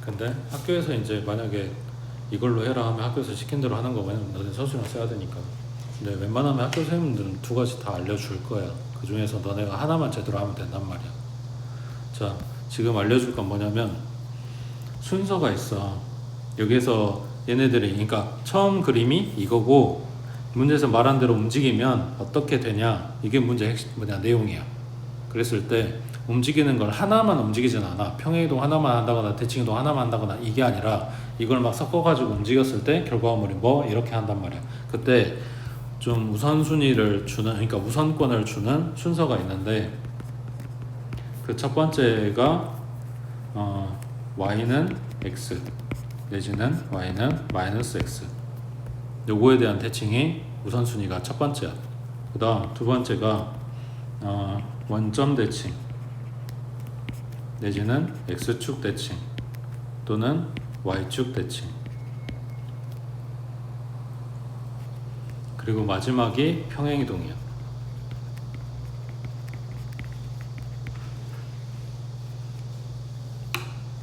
근데 학교에서 이제 만약에 이걸로 해라 하면 학교에서 시킨 대로 하는 거면 너네 서술형 써야 되니까. 근데 웬만하면 학교 선생님들은 두 가지 다 알려줄 거야. 그 중에서 너네가 하나만 제대로 하면 된단 말이야. 자, 지금 알려줄 건 뭐냐면 순서가 있어. 여기에서 얘네들이, 그러니까 처음 그림이 이거고 문제에서 말한 대로 움직이면 어떻게 되냐, 이게 문제 핵심 내용이야. 그랬을 때 움직이는 걸 하나만 움직이진 않아. 평행이동 하나만 한다거나 대칭이동 하나만 한다거나 이게 아니라 이걸 막 섞어가지고 움직였을 때 결과물이 뭐 이렇게 한단 말이야. 그때 좀 우선순위를 주는, 그러니까 우선권을 주는 순서가 있는데 그 첫 번째가 y는 x 내지는 y는 마이너스 x, 요거에 대한 대칭이 우선순위가 첫 번째야. 그 다음 두 번째가 원점 대칭 내지는 x축 대칭 또는 y축 대칭, 그리고 마지막이 평행이동이야.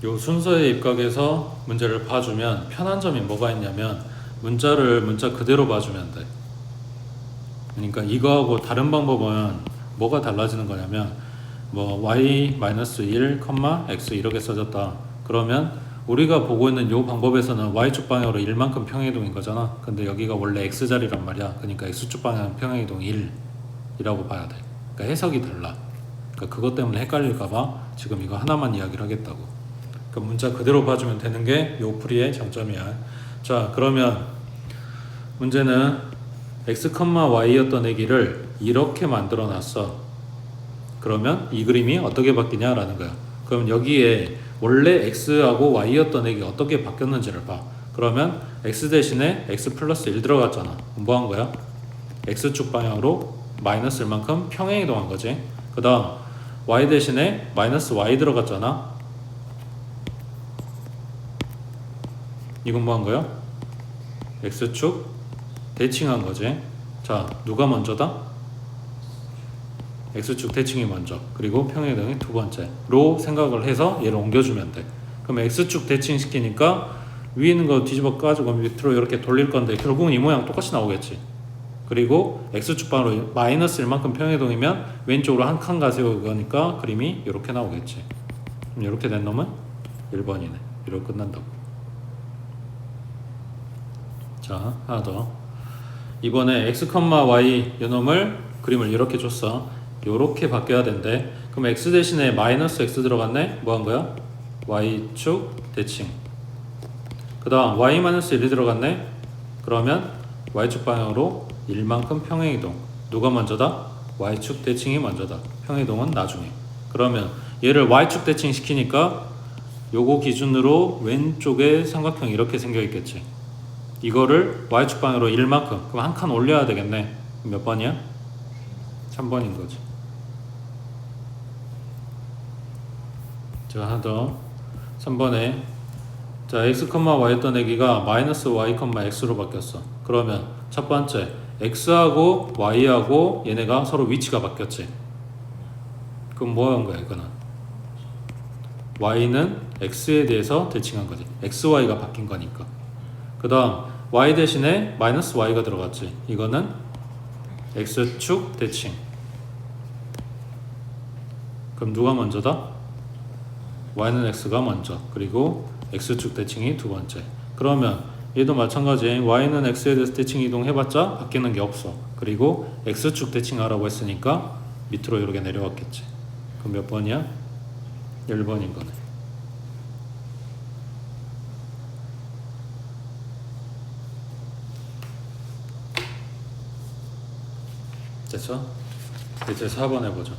요 순서에 입각해서 문제를 봐주면 편한 점이 뭐가 있냐면 문자 그대로 봐주면 돼. 그러니까 이거하고 다른 방법은 뭐가 달라지는 거냐면 뭐 y-1, x 이렇게 써졌다. 그러면 우리가 보고 있는 요 방법에서는 y축 방향으로 1만큼 평행이동인 거잖아. 근데 여기가 원래 x자리란 말이야. 그러니까 x축 방향 평행이동 1이라고 봐야 돼. 그러니까 해석이 달라. 그러니까 그것 때문에 헷갈릴까봐 지금 이거 하나만 이야기를 하겠다고. 그 문자 그대로 봐주면 되는 게 요 풀이의 장점이야. 자, 그러면 문제는 x, y였던 애기를 이렇게 만들어 놨어. 그러면 이 그림이 어떻게 바뀌냐라는 거야. 그럼 여기에 원래 x하고 y였던 애기 어떻게 바뀌었는지를 봐. 그러면 x 대신에 x 플러스 1 들어갔잖아. 뭐 한 거야? x축 방향으로 마이너스 1만큼 평행이동한 거지. 그 다음 y 대신에 마이너스 y 들어갔잖아. 이건 뭐 한 거야? x축 대칭한 거지. 자, 누가 먼저다? x축 대칭이 먼저, 그리고 평행이동이 두 번째로 생각을 해서 얘를 옮겨주면 돼. 그럼 x축 대칭 시키니까 위에 있는 거 뒤집어 가지고 밑으로 이렇게 돌릴 건데 결국은 이 모양 똑같이 나오겠지. 그리고 x축 방으로 마이너스 1만큼 평행이동이면 왼쪽으로 한 칸 가세요 그러니까 그림이 이렇게 나오겠지. 그럼 이렇게 된 놈은 1번이네. 이렇게 끝난다고. 자, 하나 더. 이번에 x, y 요놈을 그림을 이렇게 줬어. 요렇게 바뀌어야 된대. 그럼 x 대신에 마이너스 x 들어갔네? 뭐 한 거야? y축 대칭. 그 다음 y 마이너스 1이 들어갔네? 그러면 y축 방향으로 1만큼 평행이동. 누가 먼저다? y축 대칭이 먼저다. 평행이동은 나중에. 그러면 얘를 y축 대칭 시키니까 요거 기준으로 왼쪽에 삼각형 이렇게 생겨 있겠지. 이거를 y축 방향으로 1만큼, 그럼 한 칸 올려야 되겠네. 몇 번이야? 3번인 거지. 자, 하나 더. 3번에 자, x, y였던 애기가 마이너스 y, x로 바뀌었어. 그러면 첫 번째 x하고 y하고 얘네가 서로 위치가 바뀌었지. 그럼 뭐 한 거야 이거는? y는 x에 대해서 대칭한 거지. xy가 바뀐 거니까. 그 다음 y 대신에 마이너스 y가 들어갔지. 이거는 x축 대칭. 그럼 누가 먼저다? y는 x가 먼저, 그리고 x축 대칭이 두 번째. 그러면 얘도 마찬가지. y는 x에 대해서 대칭 이동해봤자 바뀌는 게 없어. 그리고 x축 대칭하라고 했으니까 밑으로 이렇게 내려왔겠지. 그럼 몇 번이야? 1번인 거네. 됐어? 이제 4번 해보자.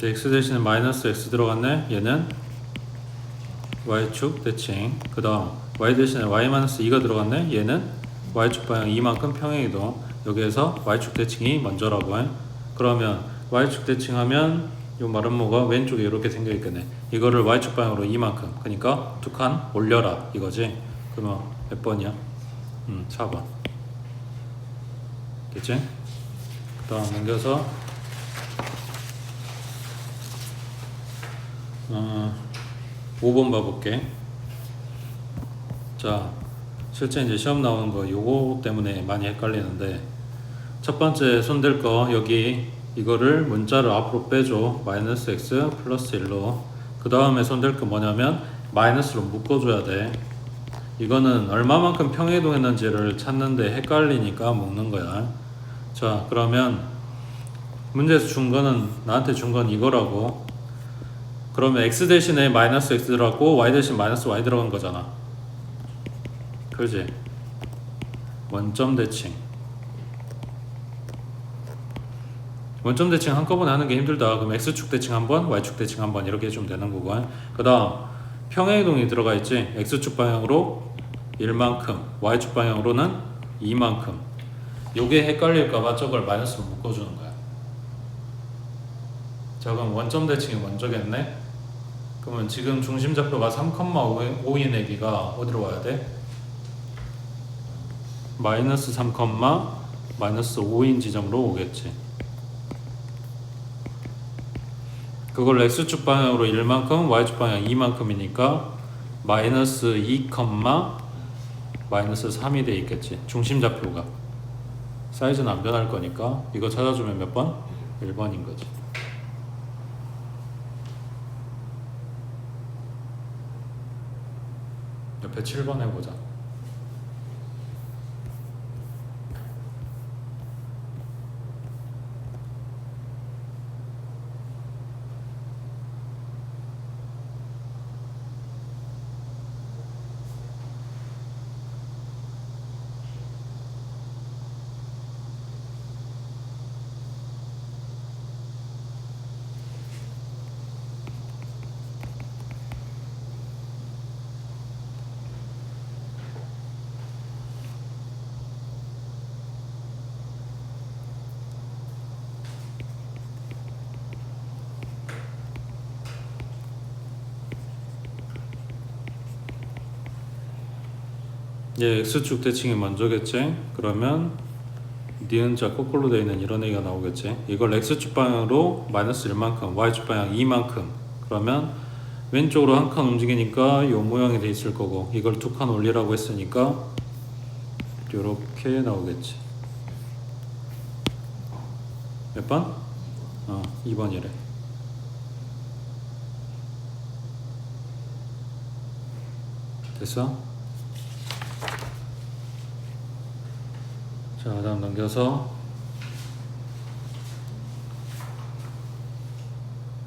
x 대신에 마이너스 x 들어갔네. 얘는 y축 대칭. 그 다음 y 대신에 y-2가 들어갔네. 얘는 y축 방향 2만큼 평행이동. 여기에서 y축 대칭이 먼저라고 해. 그러면 y축 대칭하면 요 말은 뭐가 왼쪽에 이렇게 생겨 있겠네. 이거를 y축 방향으로 2만큼. 그러니까 두 칸 올려라 이거지. 그러면 몇 번이야? 4번. 됐지? 그 다음 넘겨서 5번 봐볼게. 자, 실제 이제 시험 나오는 거 요거 때문에 많이 헷갈리는데, 첫 번째 손댈 거 여기 이거를 문자를 앞으로 빼줘. 마이너스 x 플러스 1로. 그 다음에 손댈 거 뭐냐면 마이너스로 묶어줘야 돼. 이거는 얼마만큼 평행이동했는지를 찾는데 헷갈리니까 묶는 거야. 자, 그러면 문제에서 준 거는, 나한테 준 건 이거라고. 그러면 x 대신에 마이너스 x 들어갔고 y 대신 마이너스 y 들어간 거잖아. 그지? 원점 대칭. 원점 대칭 한꺼번에 하는 게 힘들다. 그럼 x축 대칭 한 번, y축 대칭 한 번 이렇게 해주면 되는 거고. 그 다음 평행이동이 들어가 있지. x축 방향으로 1만큼, y축 방향으로는 2만큼. 요게 헷갈릴까봐 저걸 마이너스로 묶어주는 거야. 자, 그럼 원점 대칭이 먼저겠네. 그러면 지금 중심좌표가 3,5인 애기가 어디로 와야 돼? 마이너스 3, 마이너스 5인 지점으로 오겠지. 그걸 x축 방향으로 1만큼, y축 방향 2만큼이니까 마이너스 2, 마이너스 3이 돼 있겠지. 중심좌표가. 사이즈는 안 변할 거니까 이거 찾아주면 몇 번? 1번인 거지. 옆에 7번 해보자. 얘 x축 대칭이 먼저겠지? 그러면 니은자 거꾸로 되어 있는 이런 얘기가 나오겠지? 이걸 x축 방향으로 마이너스 1만큼, y축 방향 2만큼. 그러면 왼쪽으로 한 칸 움직이니까 요 모양이 돼 있을 거고, 이걸 두 칸 올리라고 했으니까 요렇게 나오겠지. 몇 번? 2번이래. 됐어? 자, 다음 넘겨서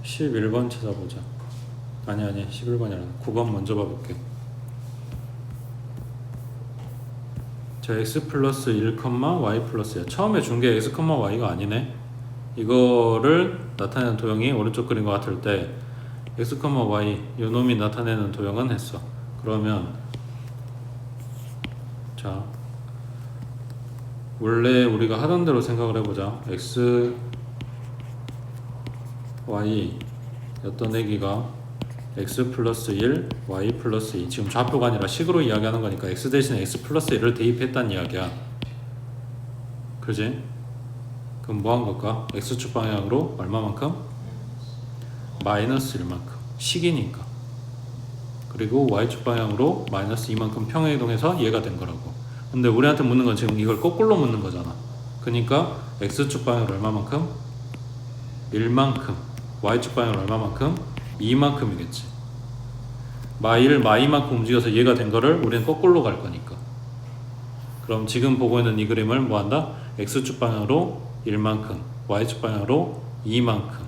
11번 찾아보자. 아니 11번이 아니라 9번 먼저 봐볼게. 자, x 플러스 1, y 플러스 1. 처음에 준 게 x, y가 아니네. 이거를 나타내는 도형이 오른쪽 그림 과 같을 때 x, y 요 놈이 나타내는 도형은 했어. 그러면 자, 원래 우리가 하던 대로 생각을 해보자. x, y 였던 애기가 x 플러스 1, y 플러스 2. 지금 좌표가 아니라 식으로 이야기하는 거니까 x 대신에 x 플러스 1을 대입했다는 이야기야. 그지? 그럼 뭐 한 걸까? x축 방향으로 얼마만큼? 마이너스 1만큼. 식이니까. 그리고 y축 방향으로 마이너스 2만큼 평행이동해서 얘가 된 거라고. 근데 우리한테 묻는 건 지금 이걸 거꾸로 묻는 거잖아. 그러니까 x축 방향으로 얼마만큼? 1만큼. y축 방향으로 얼마만큼? 2만큼이겠지. 마1, 마2만큼 움직여서 얘가 된 거를 우리는 거꾸로 갈 거니까. 그럼 지금 보고 있는 이 그림을 뭐 한다? x축 방향으로 1만큼, y축 방향으로 2만큼.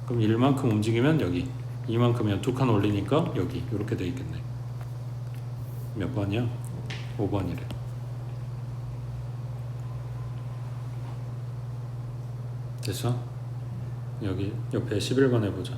그럼 1만큼 움직이면 여기, 2만큼이면 두 칸 올리니까 여기 이렇게 돼 있겠네. 몇 번이야? 5번이래. 됐어? 여기 옆에 11번 해보자.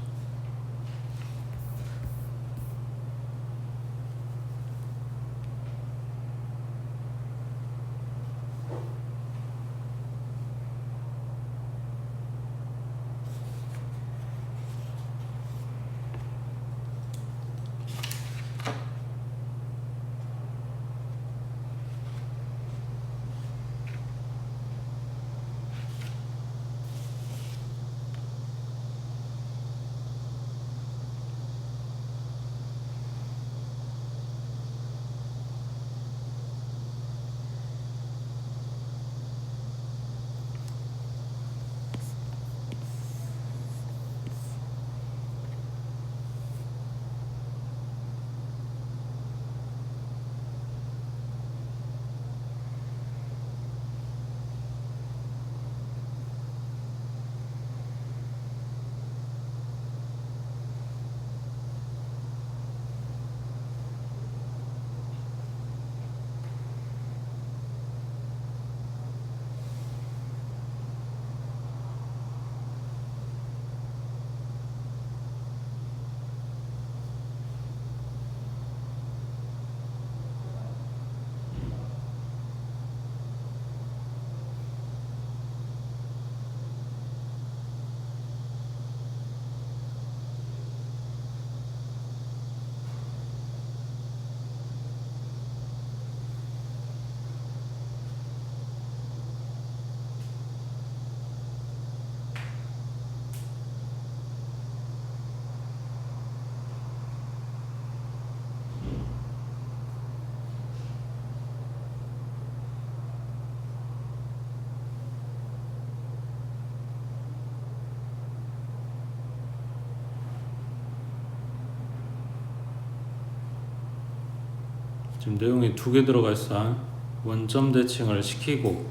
지금 내용이 두 개 들어가 있어. 원점 대칭을 시키고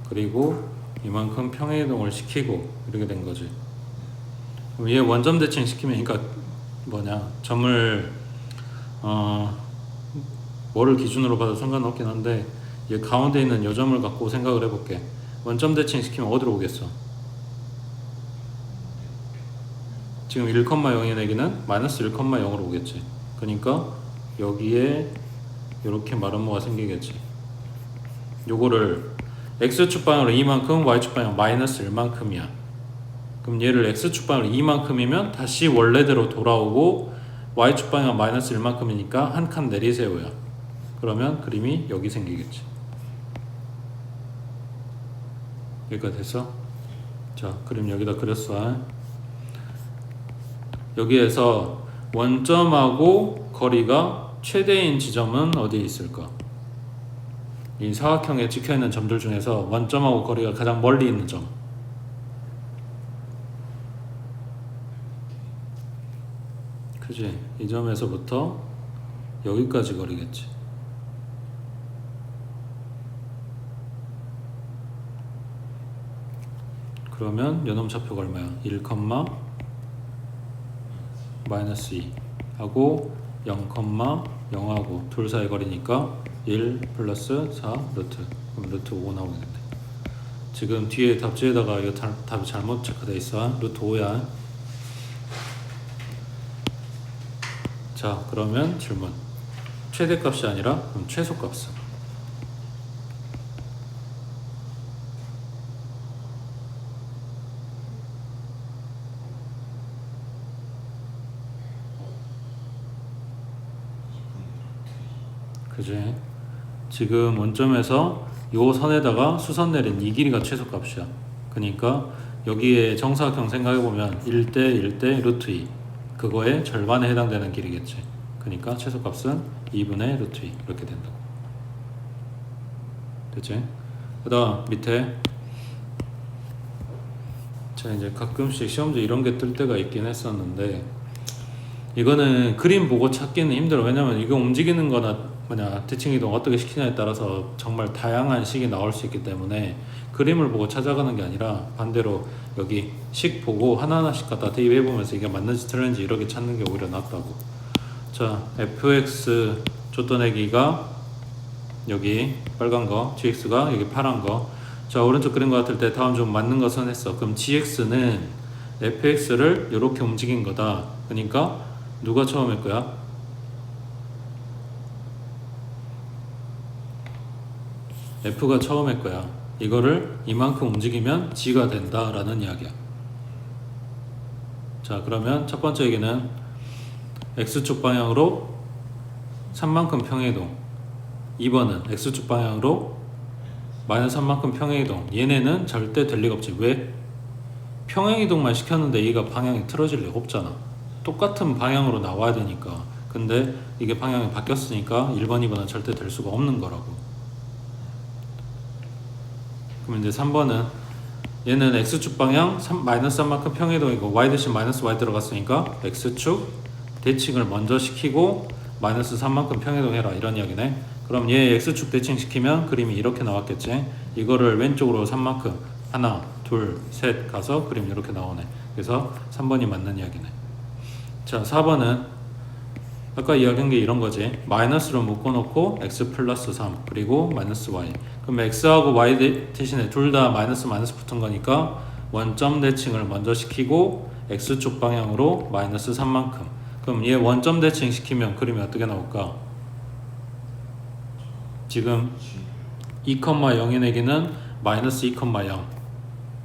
그리고 이만큼 평행이동을 시키고 이렇게 된 거지. 그럼 얘 원점 대칭 시키면 그러니까 점을 뭐를 기준으로 봐도 상관없긴 한데 얘 가운데 있는 요 점을 갖고 생각을 해볼게. 원점 대칭 시키면 어디로 오겠어? 지금 1,0의 내기는 마이너스 1,0으로 오겠지. 그러니까 여기에 이렇게 마름모가 생기겠지. 요거를 x축 방향으로 2만큼, y축 방향 마이너스 1만큼이야. 그럼 얘를 x축 방향으로 2만큼이면 다시 원래대로 돌아오고 y축 방향 마이너스 1만큼이니까 한 칸 내리세요야. 그러면 그림이 여기 생기겠지. 여기까지 됐어? 자, 그림 여기다 그렸어. 여기에서 원점하고 거리가 최대인 지점은 어디에 있을까? 이 사각형에 찍혀있는 점들 중에서 원점하고 거리가 가장 멀리 있는 점. 그지? 이 점에서부터 여기까지 거리겠지. 그러면 요놈 좌표가 얼마야? 1, 마이너스 2 하고 0, 0하고 둘 사이 거리니까 1 플러스 4 루트. 그럼 루트 5 나오겠네. 지금 뒤에 답지에다가 이거 답이 잘못 체크돼 있어. 루트 5야. 자, 그러면 질문. 최대값이 아니라 그럼 최소값은? 그지? 지금 원점에서 요 선에다가 수선 내린 이 길이가 최소값이야. 그러니까 여기에 정사각형 생각해보면 1대 1대 루트 2 그거의 절반에 해당되는 길이겠지. 그러니까 최소값은 2분의 루트 2 이렇게 된다고. 됐지? 그 다음 밑에 자 이제 가끔씩 시험지 이런 게 뜰 때가 있긴 했었는데 이거는 그림 보고 찾기는 힘들어. 왜냐면 이거 움직이는 거나 대칭 이동 어떻게 시키냐에 따라서 정말 다양한 식이 나올 수 있기 때문에 그림을 보고 찾아가는 게 아니라 반대로 여기 식 보고 하나하나씩 갖다 대입해 보면서 이게 맞는지 틀린지 이렇게 찾는 게 오히려 낫다고. 자, fx 줬던 여기 빨간 거, gx가 여기 파란 거. 자, 오른쪽 그림 같을 때 다음 중 맞는 것은 했어. 그럼 gx는 fx를 이렇게 움직인 거다. 그러니까 누가 처음일 거야? f가 처음일 거야. 이거를 이만큼 움직이면 g가 된다라는 이야기야. 자, 그러면 첫 번째 얘기는 x축 방향으로 3만큼 평행이동. 2번은 x축 방향으로 마이너스 3만큼 평행이동. 얘네는 절대 될 리가 없지. 왜? 평행이동만 시켰는데 얘가 방향이 틀어질 리가 없잖아. 똑같은 방향으로 나와야 되니까. 근데 이게 방향이 바뀌었으니까 1번, 2번은 절대 될 수가 없는 거라고. 그럼 이제 3번은 얘는 x축 방향 마이너스 3만큼 평행이동이고 y 대신 마이너스 y 들어갔으니까 x축 대칭을 먼저 시키고 마이너스 3만큼 평행이동 해라 이런 이야기네. 그럼 얘 x축 대칭 시키면 그림이 이렇게 나왔겠지. 이거를 왼쪽으로 3만큼 하나 둘 셋 가서 그림 이렇게 나오네. 그래서 3번이 맞는 이야기네. 자, 4번은 아까 이야기한 게 이런 거지. 마이너스로 묶어놓고 x 플러스 3 그리고 마이너스 y. 그럼 x하고 y 대신에 둘 다 마이너스 붙은 거니까 원점 대칭을 먼저 시키고 x축 방향으로 마이너스 3만큼. 그럼 얘 원점 대칭 시키면 그림이 어떻게 나올까? 지금 2,0의 내기는 마이너스 2,0.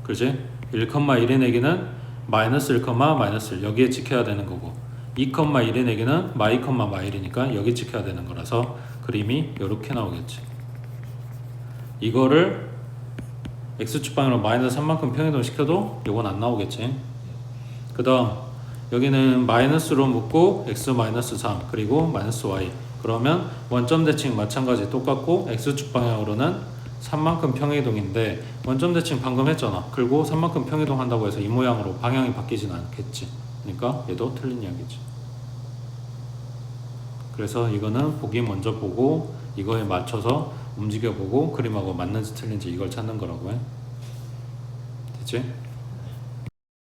그지? 1,1의 내기는 마이너스 1, 마이너스 1 여기에 지켜야 되는 거고 2,1의 내기는 마이니까 여기 지켜야 되는 거라서 그림이 이렇게 나오겠지. 이거를 x축 방향으로 마이너스 3만큼 평행이동 시켜도 이건 안 나오겠지. 그 다음 여기는 마이너스로 묶고 x 마이너스 3 그리고 마이너스 y. 그러면 원점 대칭 마찬가지 똑같고 x축 방향으로는 3만큼 평행이동인데 원점 대칭 방금 했잖아. 그리고 3만큼 평행이동 한다고 해서 이 모양으로 방향이 바뀌진 않겠지. 그러니까 얘도 틀린 이야기지. 그래서 이거는 보기 먼저 보고 이거에 맞춰서 움직여보고 그림하고 맞는지 틀린지 이걸 찾는 거라고 해. 됐지?